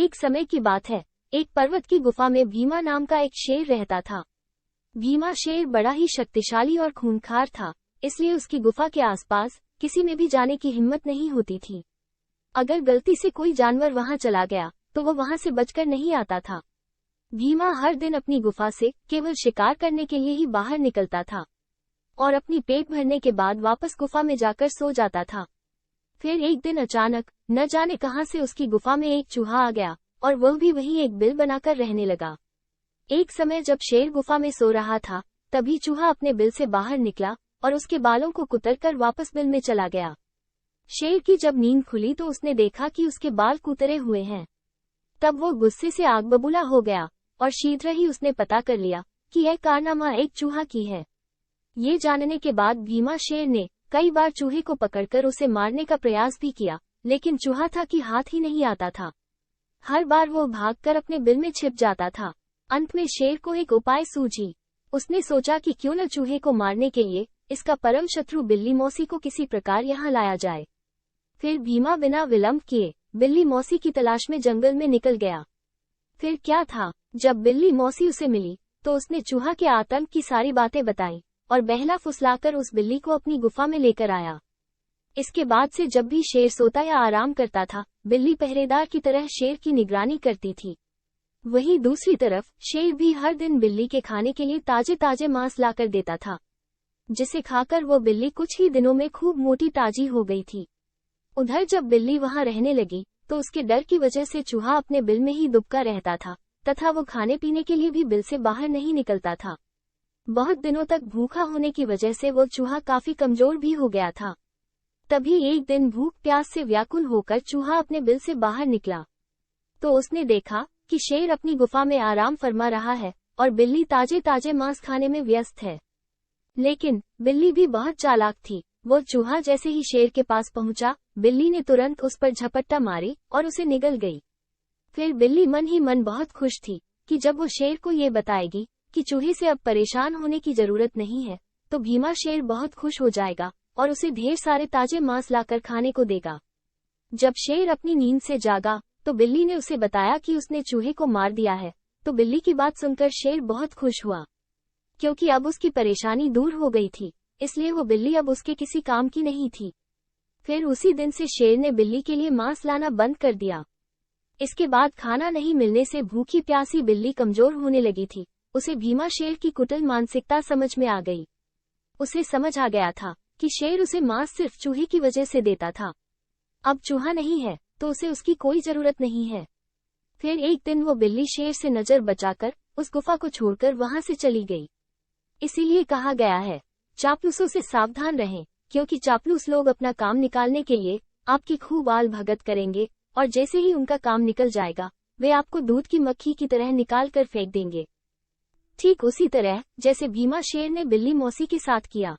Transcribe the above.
एक समय की बात है, एक पर्वत की गुफा में भीमा नाम का एक शेर रहता था। भीमा शेर बड़ा ही शक्तिशाली और खूंखार था, इसलिए उसकी गुफा के आसपास किसी में भी जाने की हिम्मत नहीं होती थी। अगर गलती से कोई जानवर वहां चला गया तो वो वहां से बचकर नहीं आता था। भीमा हर दिन अपनी गुफा से केवल शिकार करने के लिए ही बाहर निकलता था और अपनी पेट भरने के बाद वापस गुफा में जाकर सो जाता था। फिर एक दिन अचानक न जाने कहां से उसकी गुफा में एक चूहा आ गया और वह भी वहीं एक बिल बनाकर रहने लगा। एक समय जब शेर गुफा में सो रहा था, तभी चूहा अपने बिल से बाहर निकला और उसके बालों को कुतरकर वापस बिल में चला गया। शेर की जब नींद खुली तो उसने देखा कि उसके बाल कुतरे हुए हैं। तब वो गुस्से से आग बबूला हो गया और शीघ्र ही उसने पता कर लिया कि यह कारनामा एक चूहा की है। ये जानने के बाद भीमा शेर ने कई बार चूहे को पकड़कर उसे मारने का प्रयास भी किया, लेकिन चूहा था कि हाथ ही नहीं आता था। हर बार वो भागकर अपने बिल में छिप जाता था। अंत में शेर को एक उपाय सूझी। उसने सोचा कि क्यों न चूहे को मारने के लिए इसका परम शत्रु बिल्ली मौसी को किसी प्रकार यहाँ लाया जाए। फिर भीमा बिना विलंब किए बिल्ली मौसी की तलाश में जंगल में निकल गया। फिर क्या था, जब बिल्ली मौसी उसे मिली तो उसने चूहा के आतंक की सारी बातें बताई और बहला फुसलाकर उस बिल्ली को अपनी गुफा में लेकर आया। इसके बाद से जब भी शेर सोता या आराम करता था, बिल्ली पहरेदार की तरह शेर की निगरानी करती थी। वहीं दूसरी तरफ शेर भी हर दिन बिल्ली के खाने के लिए ताजे ताजे मांस लाकर देता था, जिसे खाकर वो बिल्ली कुछ ही दिनों में खूब मोटी ताजी हो गई थी। उधर जब बिल्ली वहां रहने लगी तो उसके डर की वजह से चूहा अपने बिल में ही दुबका रहता था तथा वो खाने पीने के लिए भी बिल से बाहर नहीं निकलता था। बहुत दिनों तक भूखा होने की वजह से वो चूहा काफी कमजोर भी हो गया था। तभी एक दिन भूख प्यास से व्याकुल होकर चूहा अपने बिल से बाहर निकला तो उसने देखा कि शेर अपनी गुफा में आराम फरमा रहा है और बिल्ली ताजे ताजे मांस खाने में व्यस्त है। लेकिन बिल्ली भी बहुत चालाक थी। वो चूहा जैसे ही शेर के पास पहुंचा, बिल्ली ने तुरंत उस पर झपट्टा मारी और उसे निगल गई। फिर बिल्ली मन ही मन बहुत खुश थी कि जब वो शेर को ये बताएगी कि चूहे से अब परेशान होने की जरूरत नहीं है, तो भीमा शेर बहुत खुश हो जाएगा और उसे ढेर सारे ताजे मांस लाकर खाने को देगा। जब शेर अपनी नींद से जागा तो बिल्ली ने उसे बताया कि उसने चूहे को मार दिया है। तो बिल्ली की बात सुनकर शेर बहुत खुश हुआ, क्योंकि अब उसकी परेशानी दूर हो गई थी, इसलिए वो बिल्ली अब उसके किसी काम की नहीं थी। फिर उसी दिन से शेर ने बिल्ली के लिए मांस लाना बंद कर दिया। इसके बाद खाना नहीं मिलने से भूखी प्यासी बिल्ली कमजोर होने लगी थी। उसे भीमा शेर की कुटिल मानसिकता समझ में आ गई। उसे समझ आ गया था कि शेर उसे मांस सिर्फ चूहे की वजह से देता था। अब चूहा नहीं है तो उसे उसकी कोई जरूरत नहीं है। फिर एक दिन वो बिल्ली शेर से नजर बचाकर उस गुफा को छोड़कर वहां से चली गई। इसीलिए कहा गया है, चापलूसों से सावधान रहें, क्योंकि चापलूस लोग अपना काम निकालने के लिए आपकी खूब आल भगत करेंगे और जैसे ही उनका काम निकल जाएगा वे आपको दूध की मक्खी की तरह निकाल कर फेंक देंगे। ठीक उसी तरह जैसे भीमा शेर ने बिल्ली मौसी के साथ किया।